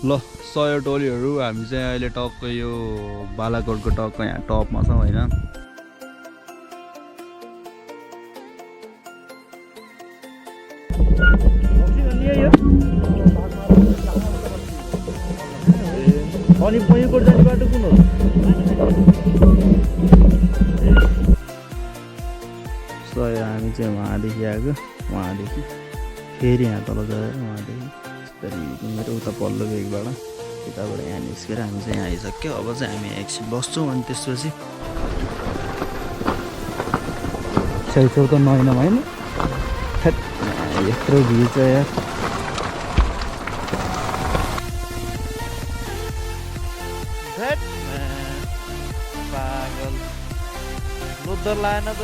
ल सय टोलीहरू हामी चाहिँ अहिले टक्क यो बालाकोटको टक्क यहाँ टपमा छौँ होइन। अनि पैँकोट जाने बाटो कुन हो? सय हामी चाहिँ वहाँदेखि आएको, वहाँदेखि फेरि यहाँ तल गएर वहाँदेखि यस्तरी मेरो उता पल्लो बेगबाट यताबाट यहाँ निस्केर हामी चाहिँ यहाँ आइसक्यो। अब चाहिँ हामी एकछिन बस्छौँ अनि त्यसपछि छेउछेउ त नैनौँ होइन। यत्रो भिड छ यार। पागल लोदर लाएन त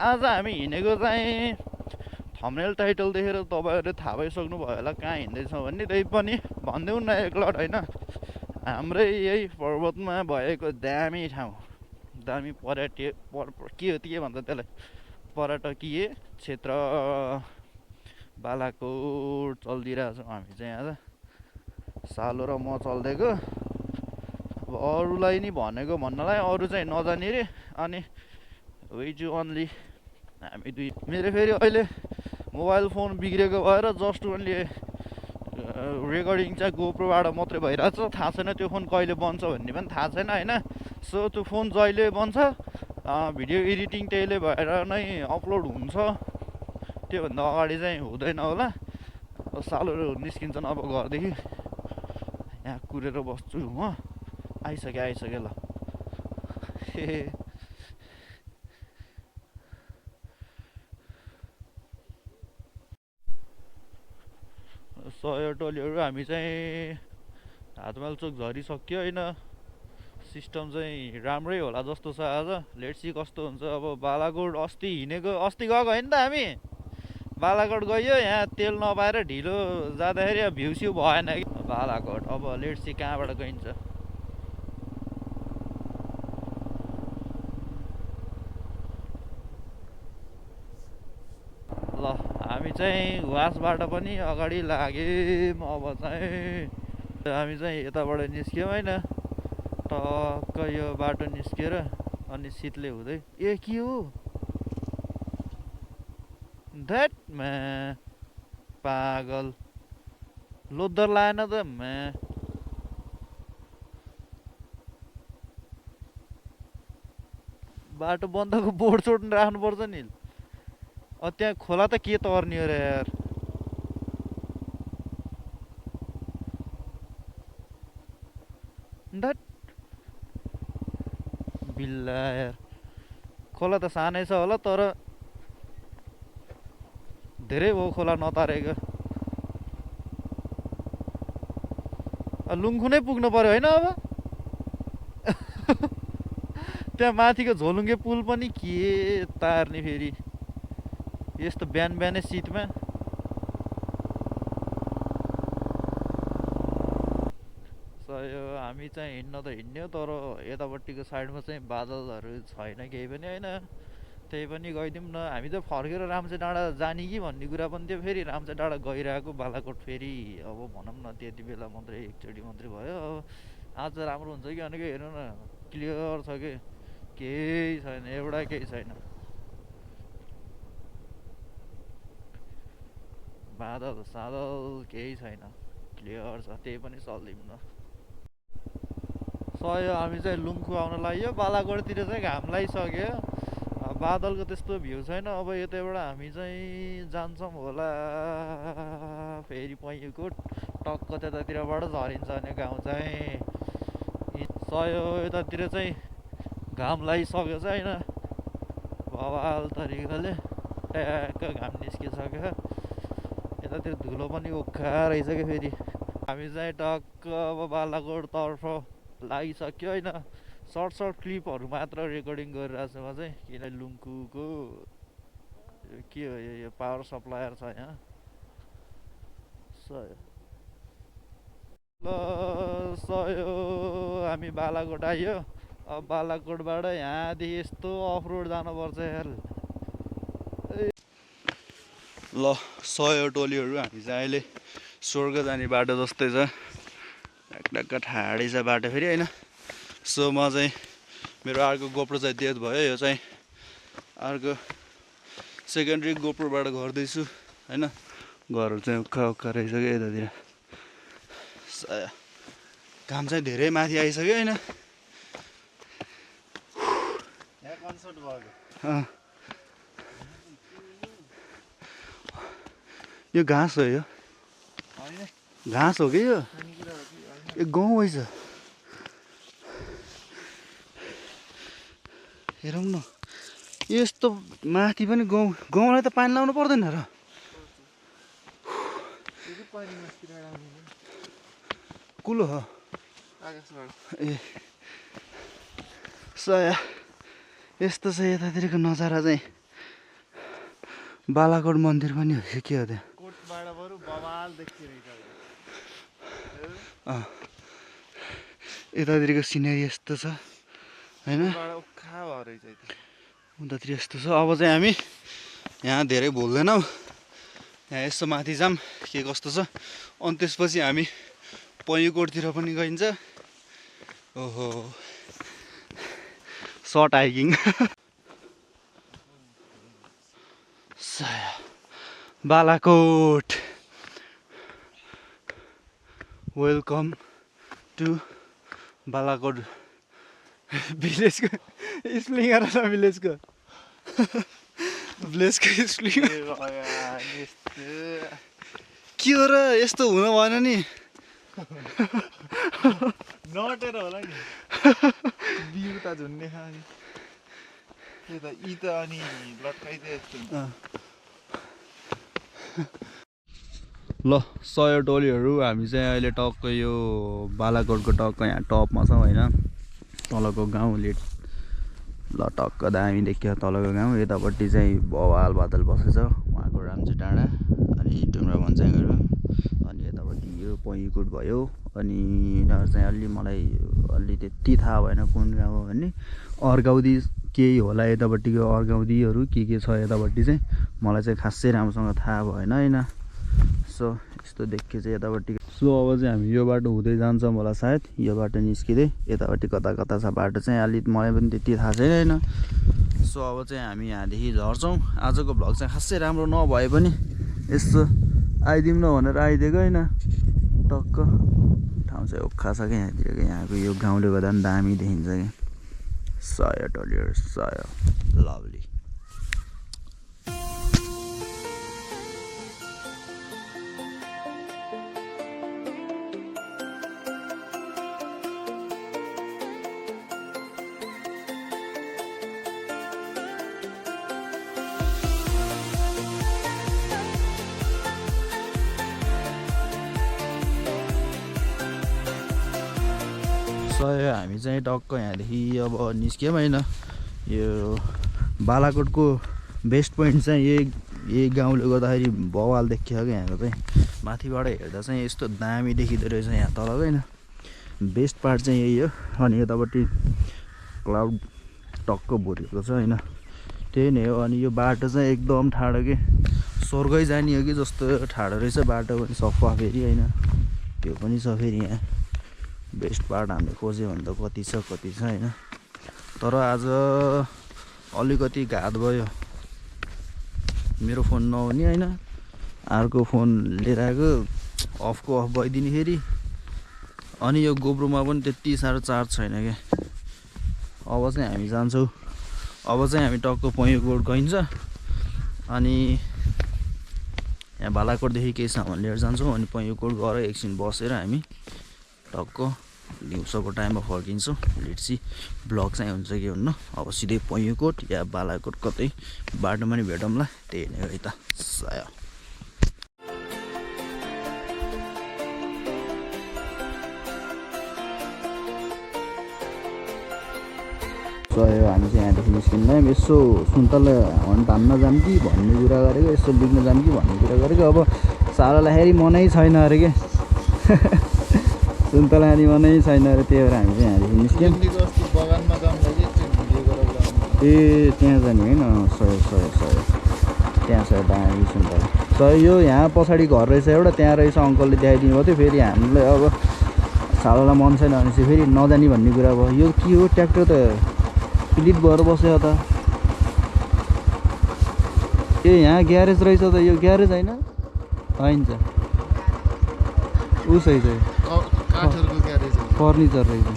आज हामी हिँडेको चाहिँ थम्बनेल टाइटल देखेर तपाईँहरूले थाहा पाइसक्नु भयो होला कहाँ हिँड्दैछौँ भन्ने। त्यही पनि भनिदेऊ न एकलट होइन, हाम्रै यही पर्वतमा भएको दामी ठाउँ, दामी के हो के भन्छ त्यसलाई, पर्यटकीय क्षेत्र बालाकोट चल्दिरहेछौँ हामी चाहिँ आज। सालो र म चल्दिएको, अब अरूलाई नि भनेको भन्नलाई अरू चाहिँ नजाने रे, अनि विजु ओन्ली हामी दुई। मेरो फेरि अहिले मोबाइल फोन बिग्रेको भएर जस्ट ओन्ली रेकर्डिङ चाहिँ गोप्रोबाट मात्रै भइरहेछ। थाहा छैन त्यो फोन कहिले बन्छ भन्ने पनि थाहा छैन होइन। सो त्यो फोन जहिले बन्छ भिडियो एडिटिङ त्यहीले भएर नै अपलोड हुन्छ, त्योभन्दा अगाडि चाहिँ हुँदैन होला। सालोहरू निस्किन्छन् अब घरदेखि, यहाँ कुरेर बस्छु म। आइसक्यो ल। सय टोलीहरू हामी चाहिँ हातमाल चोक झरिसक्यो होइन। सिस्टम चाहिँ राम्रै होला जस्तो छ आज। लेट्स सी कस्तो हुन्छ। अब बालाकोट अस्ति हिँडेको, अस्ति गएको होइन त हामी, बालाकोट गयो यहाँ तेल नपाएर ढिलो जाँदाखेरि अब भ्यू स्यू भएन कि बालाकोट। अब लेट्स सी कहाँबाट गइन्छ। ल हामी चाहिँ वासबाट पनि अगाडि लाग्यौँ। अब चाहिँ हामी चाहिँ यताबाट निस्क्यौँ होइन, टक्क यो बाटो निस्केर अनि शीतले हुँदै ए के हो ध्याटमा पागल लोदर लाएन त बाटो बन्दको बोर्ड सोड राख्नुपर्छ नि। त्यहाँ खोला त के तर्ने हो र यार। ढट बिल्ला यार, खोला त सानै छ होला तर धेरै भयो खोला नतारेको। लुङ्खु नै पुग्नु पर्यो होइन अब। त्यहाँ माथिको झोलुङ्गे पुल पनि के तार्ने फेरि यस्तो बिहान बिहानै शीतमा। सयो हामी चाहिँ हिँड्न त हिँड्यो तर यतापट्टिको साइडमा चाहिँ बादलहरू छैन केही पनि होइन। त्यही पनि गइदिउँ न। हामी त फर्केर राम्चे डाँडा जाने कि भन्ने कुरा पनि थियो। फेरि राम्चे डाँडा गइरहेको बालाकोट फेरि अब भनौँ न त्यति बेला मात्रै एकचोटि मात्रै भयो। अब आज राम्रो हुन्छ कि भनेको हेर्नु न, क्लियर छ कि केही छैन, एउटा केही छैन, बादल सादल केही छैन, क्लियर छ। त्यही पनि चल्दिउँ न। सयो हामी चाहिँ लुङ्खु आउन लाग्यो। बालाकोटतिर चाहिँ घाम लागिसक्यो, बादलको त्यस्तो भ्यू छैन। अब यतैबाट हामी चाहिँ जान्छौँ होला फेरि पैँकोट, टक्क त्यतातिरबाट झरिन्छ भने गाउँ चाहिँ। सयो यतातिर चाहिँ घाम लागिसक्यो चाहिँ होइन, बवाल तरिकाले ट्याक्क घाम निस्किसक्यो। यतातिर धुलो पनि उक्खा रहेछ क्या फेरि। हामी चाहिँ टक्क अब बालाकोटतर्फ लागिसक्यो होइन। सर्ट क्लिपहरू मात्र रेकर्डिङ गरिरहेको छु म चाहिँ, किन लुङ्खुको के हो यो पावर सप्लायर छ यहाँ। सयो हामी बालाकोट आयो। अब बालाकोटबाट यहाँदेखि यस्तो अफ रोड जानुपर्छ यार। ल सय टोलीहरू हामी चाहिँ अहिले स्वर्ग जाने बाटो जस्तै छ। ढाक ठाडै छ बाटो फेरि होइन। सो म चाहिँ मेरो अर्को गोप्रो चाहिँ डेथ भयो। यो चाहिँ अर्को सेकेन्डरी गोप्रोबाट गर्दैछु होइन। घरहरू चाहिँ उक्का उक्का रहेछ क्या यतातिर। काम चाहिँ धेरै माथि आइसक्यो होइन। यो घाँस हो, यो घाँस हो कि यो गाउँ रहेछ। हेरौँ न यस्तो माथि पनि गाउँलाई त पानी लाउनु पर्दैन र। कुलो हो ए सया। यस्तो छ यतातिरको नजारा चाहिँ। बालाकोट मन्दिर पनि हो कि के हो त्यहाँ। यतातिरको सिनेरी यस्तो छ होइन। उतातिर यस्तो छ। अब चाहिँ हामी यहाँ धेरै भुल्दैनौँ। यहाँ यसो माथि जाऊँ के कस्तो छ। अनि त्यसपछि हामी पैँकोटतिर पनि गइन्छ। ओहो short hiking. Balakot welcome to Balakot भिलेजको स्पेलिङ गर न भिलेजको स्पेलिङ के हो र यस्तो हुनु भएन नि। नटेर होला नि बिउ त झुन्ने खाने त्यो त यी त अनि लट्काइदिए यस्तो। ल सय टोलीहरू हामी चाहिँ अहिले टक्क यो बालाकोटको टक्क यहाँ टपमा छौँ होइन। तलको गाउँले ल टक्क दामी देखियो तलको गाउँ। यतापट्टि चाहिँ बवाल बादल बसेछ। उहाँको रामजी डाँडा अनि डुङ्ग्रा भन्ज्याङहरू। अनि यतापट्टि यो पैँकोट भयो। अनि यिनीहरू चाहिँ अलि त्यति थाहा भएन कुन गाउँ हो भन्ने। अर्गाउँदी केही होला यतापट्टिको अर्गाउँदीहरू के छ यतापट्टि चाहिँ मलाई चाहिँ खासै राम्रोसँग थाहा भएन होइन। सो यस्तो देखियो चाहिँ यतापट्टि। सो अब चाहिँ हामी यो बाटो हुँदै जान्छौँ होला सायद। यो बाटो निस्किँदै यतापट्टि कता कता छ बाटो चाहिँ अलिक मलाई पनि त्यति थाहा छैन होइन। सो अब चाहिँ हामी यहाँदेखि झर्छौँ। आजको भ्लग चाहिँ खासै राम्रो नभए पनि यसो आइदिउँ न भनेर आइदिएको होइन। टक्क ठाउँ चाहिँ ओखा छ क्या यहाँतिरको। यहाँको यो गाउँले गर्दा पनि दामी देखिन्छ क्या। सय टोलीहरू सय लभली। सय हामी चाहिँ टक्क यहाँदेखि अब निस्क्यौँ होइन। यो बालाकोटको बेस्ट पोइन्ट चाहिँ यही गाउँले गर्दाखेरि बवाल देखियो क्या यहाँको चाहिँ। माथिबाट हेर्दा चाहिँ यस्तो दामी देखिँदो रहेछ यहाँ तल होइन। बेस्ट पार्ट चाहिँ यही हो। अनि यतापट्टि क्लाउड टक्क भुरेको छ होइन। त्यही नै हो। अनि यो बाटो चाहिँ एकदम ठाडो के स्वर्गै जाने हो कि जस्तो ठाडो रहेछ बाटो पनि सफा फेरि होइन। त्यो पनि छ फेरि यहाँ। बेस्ट पार्ट हामीले खोज्यो भने त कति छ होइन। तर आज अलिकति घात भयो। मेरो फोन नहुने होइन अर्को फोन लिएर आएको अफको अफ भइदिने फेरि। अनि यो गोप्रोमा पनि त्यति साह्रो चार्ज छैन क्या। अब चाहिँ हामी जान्छौँ। अब चाहिँ हामी टक्क पैँकोट गइन्छ। अनि यहाँ बालाकोटदेखि केही सामान लिएर जान्छौँ। अनि पैँकोट गएर एकछिन बसेर हामी टक्क दिउँसोको टाइममा फर्किन्छौँ। लेट्सी ब्लग चाहिँ हुन्छ कि हुन्न। अब सिधै पैँकोट या बालाकोट कतै बाटोमा नि भेटौँला। त्यही नै हो है त सय। सय हामी चाहिँ यहाँदेखि निस्किँदा यसो सुन्तला धान्न जाऊँ कि भन्ने कुरा गरेको। यसो बिग्न जाऊँ कि भन्ने कुरा गरेको। अब सारोलाई हेरी मनै छैन अरे के। सुन्तलानीमा नै छैन अरे त्यही भएर हामी चाहिँ यहाँदेखि निस्क्यौँ दिल्लीको अस्ति बगानमा जानु लागि एकचोटि भिडियो गरेर ल्याउनु। ए त्यहाँ जाने होइन सय त्यहाँ छ दामी सुन्तला सय यो यहाँ पछाडि घर रहेछ एउटा त्यहाँ रहेछ अङ्कलले देखाइदिनु भएको थियो फेरि हामीलाई अब साललाई मन छैन भने चाहिँ फेरि नजाने भन्ने कुरा भयो यो के हो ट्र्याक्टर त पिलिट भएर बस्यो त ए यहाँ ग्यारेज रहेछ त यो ग्यारेज होइन होइन उस है चाहिँ काठहरूको ग्यारेज हो। फर्निचर रहेछ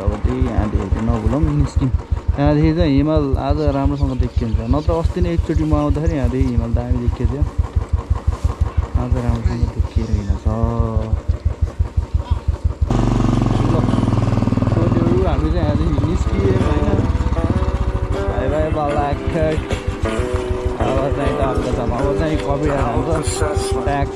अब त्यही यहाँदेखि नभुलौँ निस्क्यौँ यहाँदेखि चाहिँ हिमाल आज राम्रोसँग देखिन्छ नत्र अस्ति नै एकचोटि म आउँदाखेरि यहाँदेखि हिमाल दामी देखिएको थियो आज राम्रोसँग देखिरहेन छ ल सोध्यो हामी चाहिँ यहाँदेखि निस्कियौँ होइन भाइ भाइ बल्ला अब चाहिँ त अब चाहिँ कपिडा खान्छ ट्याक्क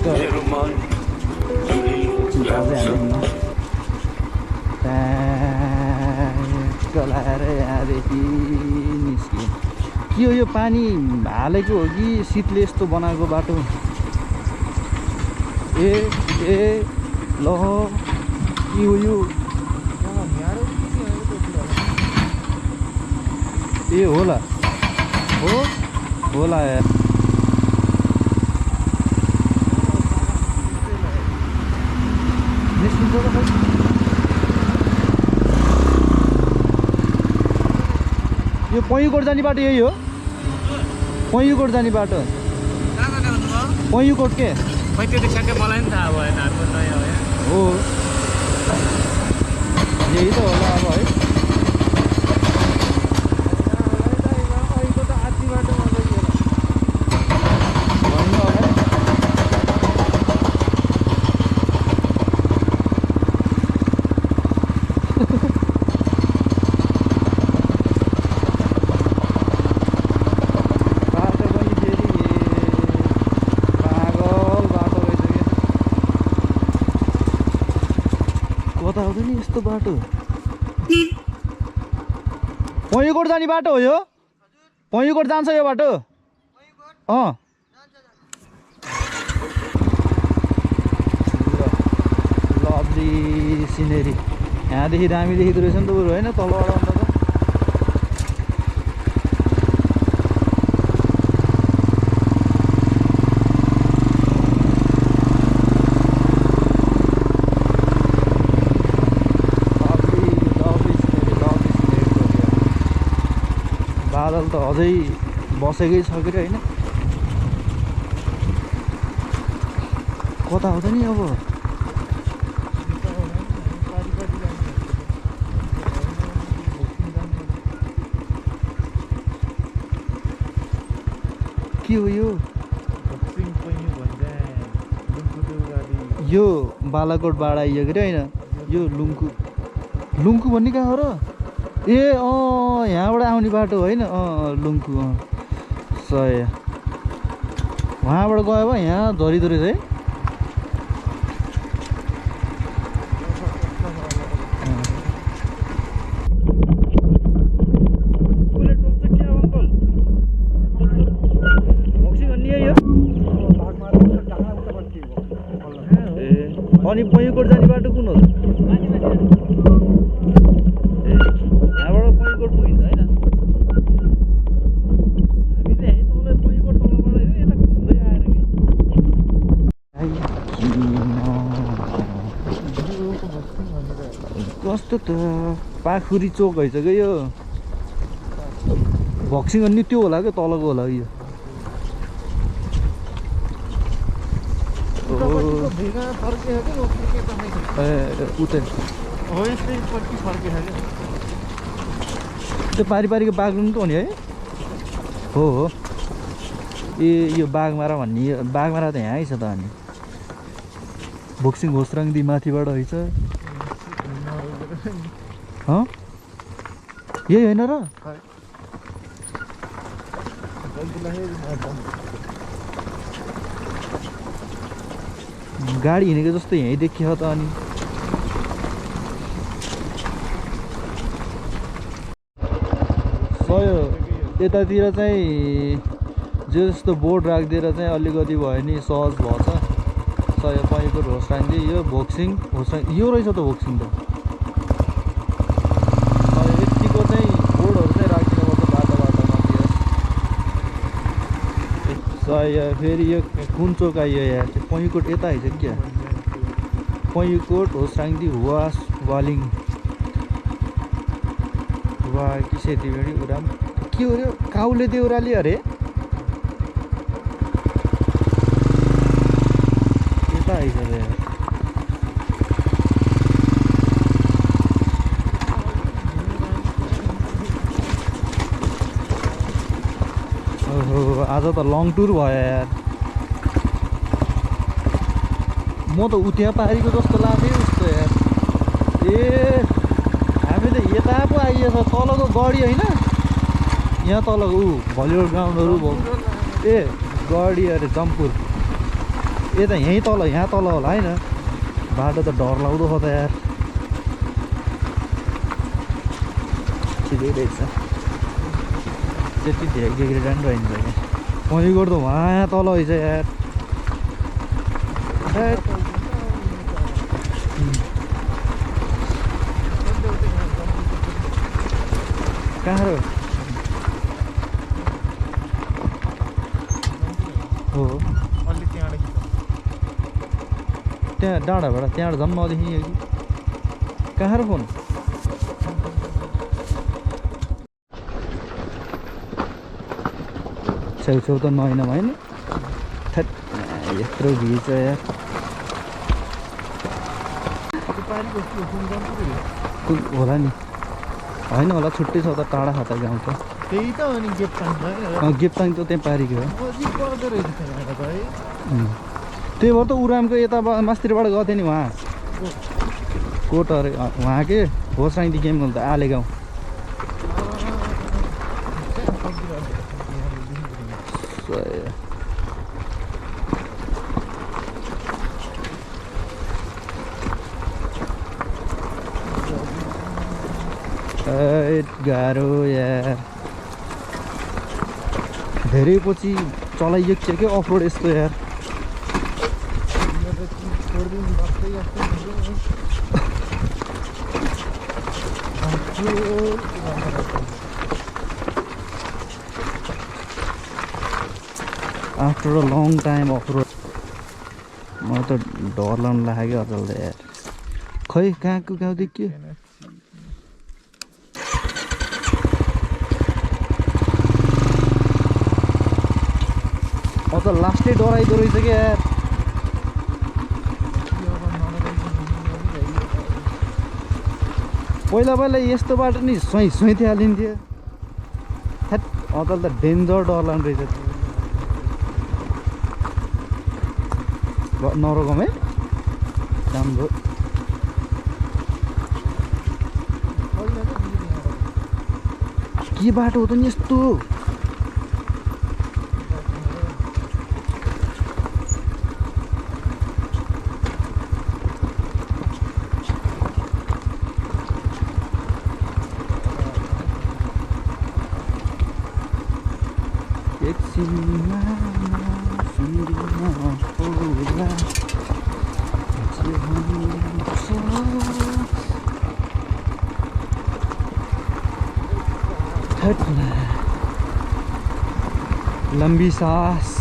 ट्याक्क लगाएर यहाँदेखि निस्क्यो के हो यो पानी हालेको हो कि शीतले यस्तो बनाएको बाटो ए ल के हो यो ए होला होला यार यो पैँयुकोट जाने बाटो यही हो पैँयुकोट जाने बाटो पैँयुकोट के त्यो त ठ्याक्कै मलाई पनि थाहा भएन हो यही त होला अब है कता आउँदैन नि यस्तो बाटो पैँयुकोट जाने बाटो हो यो पैँयुकोट जान्छ यो बाटो लभली सिनेरी यहाँदेखि दामी देखिँदो रहेछ नि त बरु होइन तलबाट अन्त त बादल त अझै बसेकै छ कि होइन कता आउँछ नि अब के हो यो बालाकोटबाट आइयो कि होइन यो लुङ्कु भन्ने कहाँ हो र ए यहाँबाट आउने बाटो होइन लुङ्कु सय वहाँबाट गयो भए यहाँ झरिँदो रहेछ है अनि पैँयुकोट जाने बाटो कुन हो त यहाँबाट पैँयुकोट पुगिन्छ होइन हामी चाहिँ यहीँ तल पैँयुकोट तलबाट यता घुम्दै आएर कस्तो त पाखुरी चोक भइसक्यो यो भक्सिङ अनि त्यो होला क्या तलको होला यो उतै त्यो पारिपारिको बाग्लुङ त हो नि है हो ए यो बाघमारा भन्ने बाघमारा त यहीँ छ त अनि भोक्सिङ घोस्राङदी माथिबाट है छ यही होइन र गाडी हिँडेको जस्तो यहीँ देखियो त अनि सयो यतातिर चाहिँ जे जस्तो बोर्ड राखिदिएर चाहिँ अलिकति भयो नि सहज भएछ यो पहेँको होस्राङदी यो भोक्सिङ होस्राङ यो रहेछ त भोक्सिङ त यतिको चाहिँ बोर्डहरू चाहिँ राखिदिनुपर्छ बाटोमा फेरि यो कुन चोक आइयो यहाँ त्यो पहेँकोट यता आइज क्या पहेँकोट होस्राङदी हुवास वालिङ वा कि सेतीबेडी उराम के हो रे काउले देउराली अरे यता आइज ओहो आज त लङ टुर भयो यार म त उतिया पारीको जस्तो लाग्यो उस्तो यार ए हामी त यता पो आइएछ तलको गढी होइन यहाँ तलको भलिबल ग्राउन्डहरू भयो ए गढी अरे जम्पुर ए त यहीँ तल यहाँ तल होला होइन बाटो त डर लाग्दो छ त यार ठिकै रहेछ त्यति धेरै के राम्रो रहन्छ क्या पहेँकोट त वहाँ तल रहेछ यार कहाँ हो अलि त्यहाँदेखि त्यहाँ डाँडाबाट त्यहाँबाट झन् नदेखियो कि कहाँ र फोन छेउछेउ त नआइन होइन थट यत्रो भिड छ यार होला नि होइन होला छुट्टै छ त टाढा छ त गाउँ त त्यही त हो नि गेप्टाङ गेप्टाङ त त्यहाँ पारीको हो नजिक पर्दो रहेछ त्यहाँबाट त है त्यही भएर त उरामको यता मास्तिरबाट गएको थियो नि उहाँ कोट अरे उहाँ के होस्राङदी गेम त आले गाउँ गाह्रो यार धेरै पछि चलाइएको थियो क्या अफरोड यस्तो यार आफ्टर अ लङ टाइम अफरोड म त डर लाग्नु लाग्यो अचल त यार खै कहाँको गाउँदेखि के त लास्टै डराइदो रहेछ क्या यार पहिला पहिला यस्तो बाटो नि सुइथ्यो हालिन्थ्यो थ्याट अचल त डेन्जर डर लाग्ने रहेछ नरोकम है राम्रो के बाटो हो त नि यस्तो लंबी सांस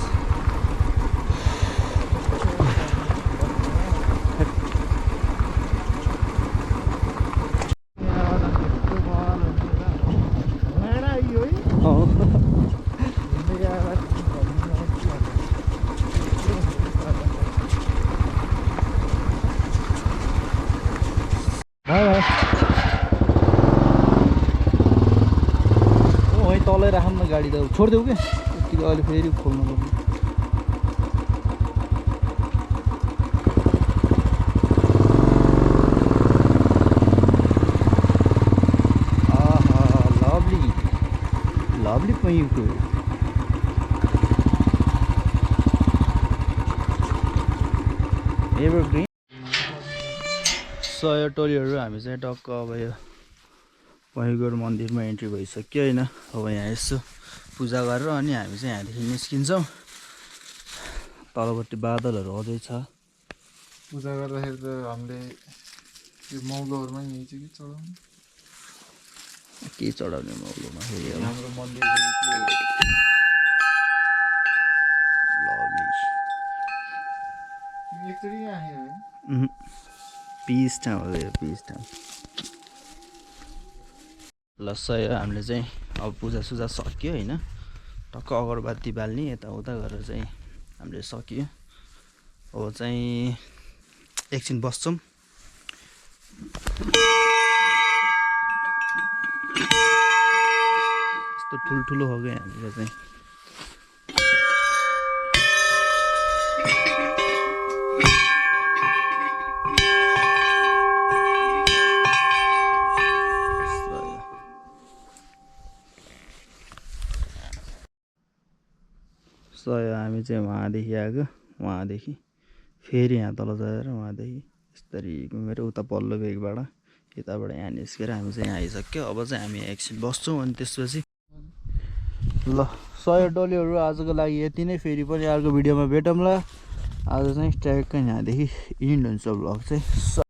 वहीँ तलै राखौँ न गाडी त छोडिदेऊ क्या यतिको अहिले फेरि खोल्नु पर्ने आहा लभली लभली पहेँको एभरग्रिन सय टोलीहरू हामी चाहिँ टक्क अब यो पहेँकोट मन्दिरमा एन्ट्री भइसक्यो होइन अब यहाँ यसो पूजा गरेर अनि हामी चाहिँ यहाँदेखि निस्किन्छौँ तलपट्टि बादलहरू अझै छ पूजा गर्दाखेरि त हामीले यो मौलोहरूमा यही चाहिँ के चढाउनु के चढाउने मौलोमा फेरि अब हाम्रो मन्दिर लभली एकचोटि आयो है पिस ठाउँ हो यो पिस ठाउँ ल सही हो हामीले चाहिँ अब पूजासुजा सक्यो होइन टक्क अगरबत्ती बाल्ने यताउता गरेर चाहिँ हामीले सक्यो अब चाहिँ एकछिन बस्छौँ यस्तो ठुल्ठुलो हो क्या हामीले चाहिँ सय हामी चाहिँ वहाँदेखि आएको वहाँदेखि फेरि यहाँ तल झरेर वहाँदेखि यस्तरी घुमेर उता पल्लो बेगबाट यताबाट यहाँ निस्केर हामी चाहिँ यहाँ आइसक्यो अब चाहिँ हामी एकछिन बस्छौँ अनि त्यसपछि ल सय डोलीहरू आजको लागि यति नै फेरि पनि अर्को भिडियोमा भेटौँला आज चाहिँ ट्र्याककै यहाँदेखि इन्ड हुन्छ ब्लग चाहिँ